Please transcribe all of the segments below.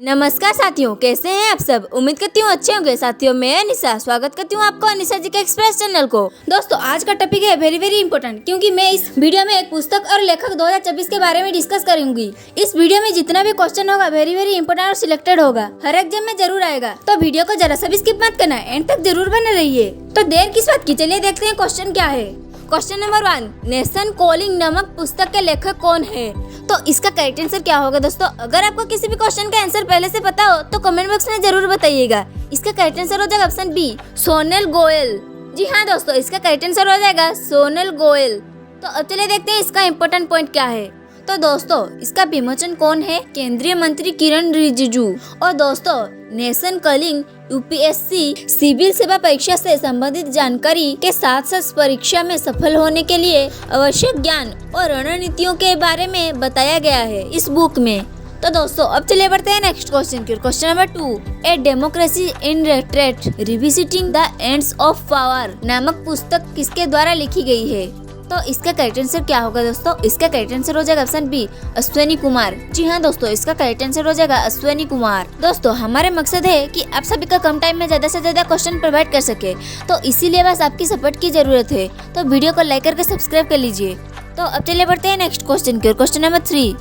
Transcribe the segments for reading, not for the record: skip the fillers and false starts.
नमस्कार साथियों, कैसे हैं आप सब। उम्मीद करती हूँ अच्छे होंगे। साथियों मैं अनिशा स्वागत करती हूँ आपको अनिशा जी के एक्सप्रेस चैनल को। दोस्तों आज का टॉपिक है वेरी इंपॉर्टेंट, क्योंकि मैं इस वीडियो में एक पुस्तक और लेखक 2024 के बारे में डिस्कस करूंगी। इस वीडियो में जितना भी क्वेश्चन होगा वेरी इंपॉर्टेंट और सिलेक्टेड होगा, हर एग्जाम में जरूर आएगा। तो वीडियो को जरा सा भी स्किप मत करना, एंड तक जरूर बने रहिए। तो देर किस बात की, चलिए देखते हैं क्वेश्चन क्या है। क्वेश्चन नंबर 1, नेशन कॉलिंग नामक पुस्तक के लेखक कौन है। तो इसका करेक्ट आंसर क्या होगा दोस्तों। अगर आपको किसी भी क्वेश्चन का आंसर पहले से पता हो तो कमेंट बॉक्स में जरूर बताइएगा। इसका करेक्ट आंसर हो जाएगा ऑप्शन बी, सोनल गोयल। जी हाँ दोस्तों, इसका करेक्ट आंसर हो जाएगा सोनल गोयल। तो अब चलिए देखते हैं इसका इम्पोर्टेंट पॉइंट क्या है। तो दोस्तों इसका विमोचन कौन है, केंद्रीय मंत्री किरण रिजिजू। और दोस्तों नेशन कॉलिंग यूपीएससी सिविल सेवा परीक्षा से संबंधित जानकारी के साथ साथ परीक्षा में सफल होने के लिए आवश्यक ज्ञान और रणनीतियों के बारे में बताया गया है इस बुक में। तो दोस्तों अब चलिए बढ़ते हैं नेक्स्ट क्वेश्चन की। Question number 2, A democracy in retreat revisiting the ends of power नामक पुस्तक किसके द्वारा लिखी गई है। तो इसका करेक्ट आंसर क्या होगा दोस्तों। इसका करेक्ट आंसर हो जाएगा ऑप्शन बी, अश्विनी कुमार। जी हाँ दोस्तों, इसका करेक्ट आंसर हो जाएगा अश्विनी कुमार। दोस्तों हमारे मकसद है कि आप सभी का कम टाइम में ज्यादा से ज्यादा क्वेश्चन प्रोवाइड कर सके, तो इसीलिए बस आपकी सपोर्ट की जरूरत है। तो वीडियो को लाइक करके सब्सक्राइब कर लीजिए। तो अब चलिए बढ़ते हैं नेक्स्ट क्वेश्चन की। क्वेश्चन नंबर 3,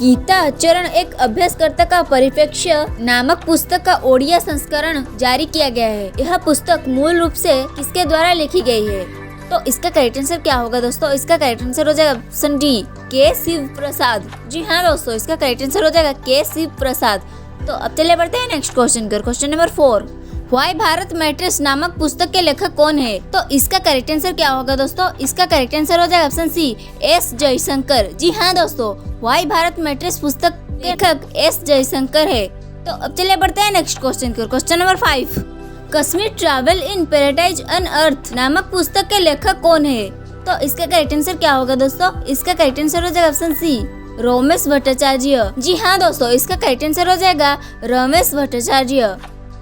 गीता चरण एक अभ्यासकर्ता का परिप्रेक्ष्य नामक पुस्तक का ओडिया संस्करण जारी किया गया है। यह पुस्तक मूल रूप से किसके द्वारा लिखी गई है। तो इसका करेक्ट आंसर क्या होगा दोस्तों। इसका करेक्ट आंसर हो जाएगा ऑप्शन डी, के शिव प्रसाद। जी हाँ दोस्तों, इसका करेक्ट आंसर हो जाएगा के शिव प्रसाद। तो अब चलिए बढ़ते हैं नेक्स्ट क्वेश्चन कर। Question number 4, why Bharat mattress नामक पुस्तक के लेखक कौन है। तो इसका करेक्ट आंसर क्या होगा दोस्तों। इसका करेक्ट आंसर हो जाएगा ऑप्शन सी, एस जयशंकर। जी हाँ दोस्तों, व्हाई भारत मैट्रेस पुस्तक के लेखक एस जयशंकर है। तो अब चलिए बढ़ते हैं नेक्स्ट क्वेश्चन कर। Question number 5, Kashmir travel in paradise unearth नामक पुस्तक के लेखक कौन है। तो इसका करेक्ट आंसर क्या होगा दोस्तों। इसका करेक्ट आंसर हो जाएगा ऑप्शन सी, रमेश भट्टाचार्य। जी हाँ दोस्तों, इसका करेक्ट आंसर हो जाएगा रमेश भट्टाचार्य।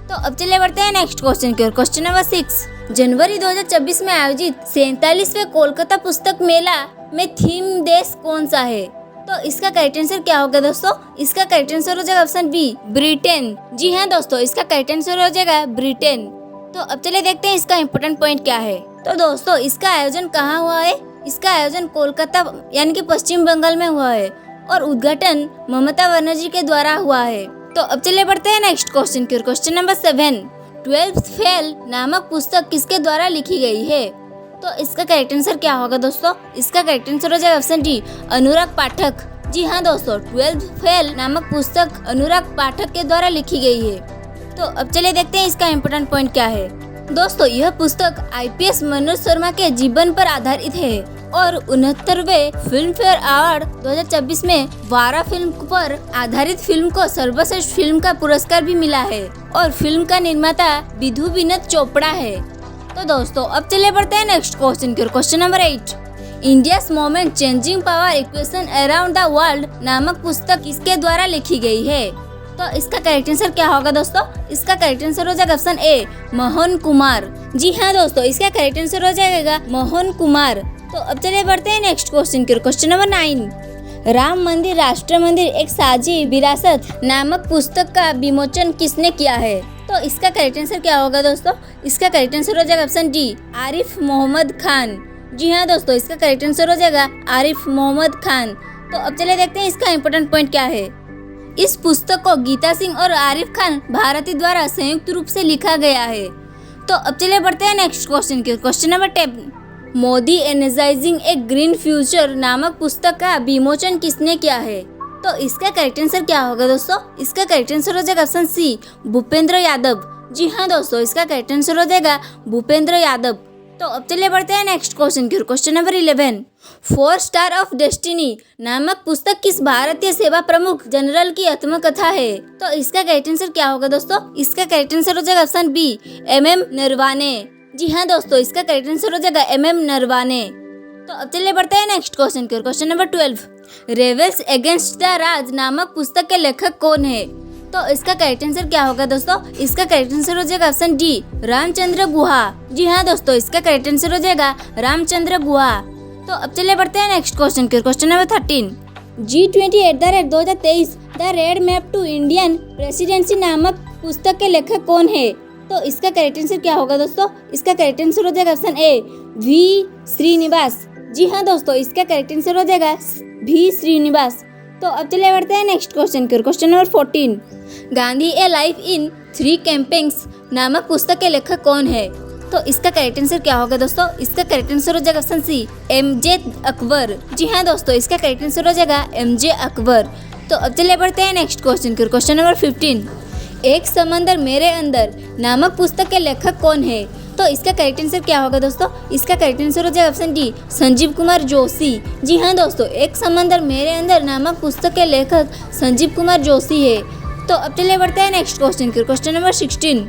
तो अब चलिए बढ़ते हैं नेक्स्ट क्वेश्चन की ओर। क्वेश्चन नंबर 6, जनवरी 2024 में आयोजित 47वें कोलकाता पुस्तक मेला में थीम देश कौन सा है। तो इसका करेक्ट आंसर क्या होगा दोस्तों। इसका करेक्ट आंसर हो जाएगा ऑप्शन बी, ब्रिटेन। जी हाँ दोस्तों, इसका करेक्ट आंसर हो जाएगा ब्रिटेन। तो अब चलिए देखते हैं इसका इम्पोर्टेंट पॉइंट क्या है। तो दोस्तों इसका आयोजन कहाँ हुआ है। इसका आयोजन कोलकाता यानी कि पश्चिम बंगाल में हुआ है और उद्घाटन ममता बनर्जी के द्वारा हुआ है। तो अब चलिए बढ़ते हैं नेक्स्ट क्वेश्चन की ओर। क्वेश्चन नंबर 7, 12th फेल नामक पुस्तक किसके द्वारा लिखी गई है। तो इसका करेक्ट आंसर क्या होगा दोस्तों। इसका करेक्ट आंसर हो जाएगा ऑप्शन डी, अनुराग पाठक। जी हाँ दोस्तों, 12th फेल नामक पुस्तक अनुराग पाठक के द्वारा लिखी गई है। तो अब चलिए देखते हैं इसका इम्पोर्टेंट पॉइंट क्या है। दोस्तों यह पुस्तक आईपीएस मनोज शर्मा के जीवन पर आधारित है और 69वें फिल्म फेयर अवार्ड 2024 में 12 फिल्म पर आधारित फिल्म को सर्वश्रेष्ठ फिल्म का पुरस्कार भी मिला है और फिल्म का निर्माता विधु विनोद चोपड़ा है। तो दोस्तों अब चलिए बढ़ते हैं नेक्स्ट क्वेश्चन की ओर। Question number 8, India's moment changing power equation around the world नामक पुस्तक किसके द्वारा लिखी गई है। तो इसका करेक्ट आंसर क्या होगा दोस्तों। इसका करेक्ट आंसर हो जाएगा ऑप्शन ए, मोहन कुमार। जी हाँ दोस्तों, इसका करेक्ट आंसर हो जाएगा मोहन कुमार। तो अब चलिए बढ़ते हैं नेक्स्ट क्वेश्चन की ओर। क्वेश्चन नंबर 9, राम मंदिर राष्ट्र मंदिर एक साझी विरासत नामक पुस्तक का विमोचन किसने किया है। तो इसका करेक्ट आंसर क्या होगा दोस्तों। इसका करेक्ट आंसर हो जाएगा ऑप्शन डी, आरिफ मोहम्मद खान। जी हाँ दोस्तों, इसका करेक्ट आंसर हो जाएगा आरिफ मोहम्मद खान। तो अब चलिए देखते हैं इसका इम्पोर्टेंट पॉइंट क्या है। इस पुस्तक को गीता सिंह और आरिफ खान भारती द्वारा संयुक्त रूप से लिखा गया है। तो अब चलिए बढ़ते हैं नेक्स्ट क्वेश्चन की। क्वेश्चन नंबर 10, मोदी एनर्जाइजिंग ए ग्रीन फ्यूचर नामक पुस्तक का विमोचन किसने किया है। तो इसका करेक्ट आंसर क्या होगा दोस्तों। इसका करेक्ट आंसर हो जाएगा ऑप्शन सी, भूपेंद्र यादव। जी हाँ दोस्तों, इसका करेक्ट आंसर हो जाएगा भूपेंद्र यादव। तो अब चलिए बढ़ते हैं नेक्स्ट क्वेश्चन की। Question number 11, 4 star of destiny नामक पुस्तक किस भारतीय सेवा प्रमुख जनरल की आत्मकथा है। तो इसका करेक्ट आंसर क्या होगा दोस्तों। इसका करेक्ट आंसर हो जाएगा ऑप्शन बी, MM नरवाने। जी हाँ दोस्तों, इसका करेक्ट आंसर हो जाएगा MM नरवाने। तो अब चलिए बढ़ते हैं नेक्स्ट क्वेश्चन की। Question number 12, rebels against the Raj नामक पुस्तक के लेखक कौन है। तो इसका करेक्ट आंसर क्या होगा दोस्तों। इसका करेक्ट आंसर हो जाएगा ऑप्शन डी, रामचंद्र गुहा। जी हाँ दोस्तों, इसका करेक्ट आंसर हो जाएगा रामचंद्र गुहा। तो अब चलिए बढ़ते हैं नेक्स्ट क्वेश्चन की। Question number 13, G20 @ 2023 the road map to Indian presidency नामक पुस्तक के लेखक कौन है? तो इसका करेक्ट आंसर क्या होगा दोस्तों? इसका करेक्ट आंसर हो जाएगा ऑप्शन ए वी श्रीनिवास। जी हाँ दोस्तों, इसका करेक्ट आंसर हो जाएगा वी श्रीनिवास। तो अब चलिए बढ़ते हैं नेक्स्ट क्वेश्चन की। Question number 14, Gandhi A life in 3 campaigns नामक पुस्तक के लेखक कौन है? तो इसका करेक्ट आंसर क्या होगा दोस्तों? इसका करेक्ट आंसर हो जाएगा ऑप्शन सी एमजे अकबर। जी हाँ दोस्तों, इसका करेक्ट आंसर हो जाएगा एमजे अकबर। तो अब चलिए बढ़ते हैं नेक्स्ट क्वेश्चन की। क्वेश्चन नंबर 15, एक समंदर मेरे अंदर नामक पुस्तक के लेखक कौन है? तो इसका करेक्ट आंसर क्या होगा दोस्तों? इसका करेक्ट आंसर हो जाएगा ऑप्शन डी संजीव कुमार जोशी। जी हाँ दोस्तों, एक समंदर मेरे अंदर नामक पुस्तक के लेखक संजीव कुमार जोशी है। तो अब चलिए बढ़ते हैं नेक्स्ट क्वेश्चन की। Question number 16,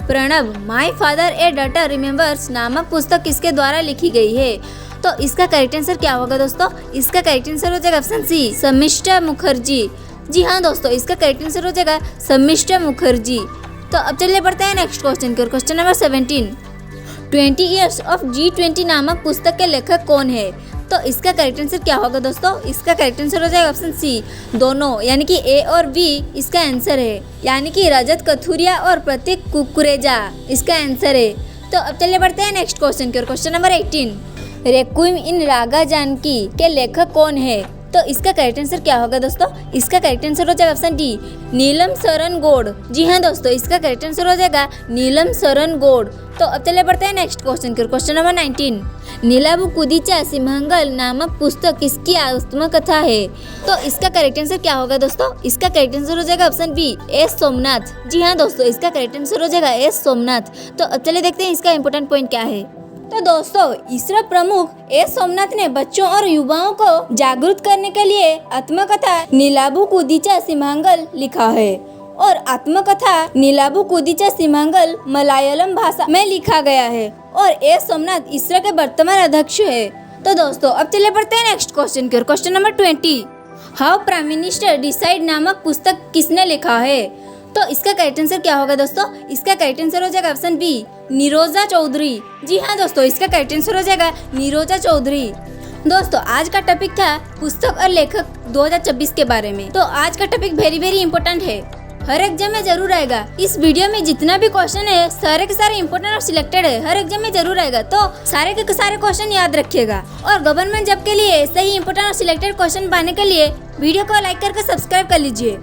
Pranab my father A daughter remembers नामक पुस्तक किसके द्वारा लिखी गई है? तो इसका करेक्ट आंसर क्या होगा दोस्तों? इसका करेक्ट आंसर हो जाएगा ऑप्शन सी शर्मिष्ठा मुखर्जी। जी हाँ दोस्तों, इसका करेक्ट आंसर हो जाएगा शर्मिष्ठा मुखर्जी। तो अब चलिए बढ़ते हैं नेक्स्ट क्वेश्चन की। Question number 17, 20 years of G20 नामक पुस्तक के लेखक कौन है? तो इसका करेक्ट आंसर क्या होगा दोस्तों? इसका करेक्ट आंसर हो जाएगा ऑप्शन सी दोनों, यानी कि ए और बी इसका आंसर है, यानी कि रजत कथुरिया और प्रतीक कुकरेजा इसका आंसर है। तो अब चलिए बढ़ते हैं नेक्स्ट क्वेश्चन की। क्वेश्चन नंबर 18, रेक्विम इन रागा जानकी के लेखक कौन है? तो इसका करेक्ट आंसर क्या होगा दोस्तों? इसका करेक्ट आंसर हो जाएगा ऑप्शन डी नीलम शरण गौड़। जी हाँ दोस्तों, इसका करेक्ट आंसर हो जाएगा नीलम शरण गौड़। तो अब चले बढ़ते हैं नेक्स्ट क्वेश्चन की। क्वेश्चन नंबर 19, नीलाबू कुदीचा सिंहगल नामक पुस्तक किसकी आत्मकथा है? तो इसका करेक्ट आंसर क्या होगा दोस्तों? इसका करेक्ट आंसर हो जाएगा ऑप्शन बी एस सोमनाथ। जी हाँ दोस्तों, इसका करेक्ट आंसर हो जाएगा एस सोमनाथ। तो अब चलिए देखते हैं इसका इंपॉर्टेंट पॉइंट क्या है। तो दोस्तों, इसरो प्रमुख एस सोमनाथ ने बच्चों और युवाओं को जागरूक करने के लिए आत्मकथा नीलाबू कुदीचा सिंहगल लिखा है, और आत्मकथा नीलाबू कुदीचा सिंहगल मलयालम भाषा में लिखा गया है, और एस सोमनाथ इसरो के वर्तमान अध्यक्ष है। तो दोस्तों, अब चले बढ़ते हैं नेक्स्ट क्वेश्चन की। Question number 20, how prime minister decide नामक पुस्तक किसने लिखा है? तो इसका करेक्ट आंसर क्या होगा दोस्तों? इसका करेक्ट आंसर हो जाएगा ऑप्शन बी निरोजा चौधरी। जी हाँ दोस्तों, इसका करेक्ट आंसर हो जाएगा निरोजा चौधरी। दोस्तों, आज का टॉपिक था पुस्तक और लेखक 2024 के बारे में। तो आज का टॉपिक वेरी इंपॉर्टेंट है, हर एग्जाम में जरूर आएगा। इस वीडियो में जितना भी क्वेश्चन है सारे के सारे इंपॉर्टेंट और सिलेक्टेड है, हर एग्जाम में जरूर आएगा। तो सारे के सारे क्वेश्चन याद रखिएगा, और गवर्नमेंट जॉब के लिए सही इंपॉर्टेंट और सिलेक्टेड क्वेश्चन पाने के लिए वीडियो को लाइक करके सब्सक्राइब कर लीजिए।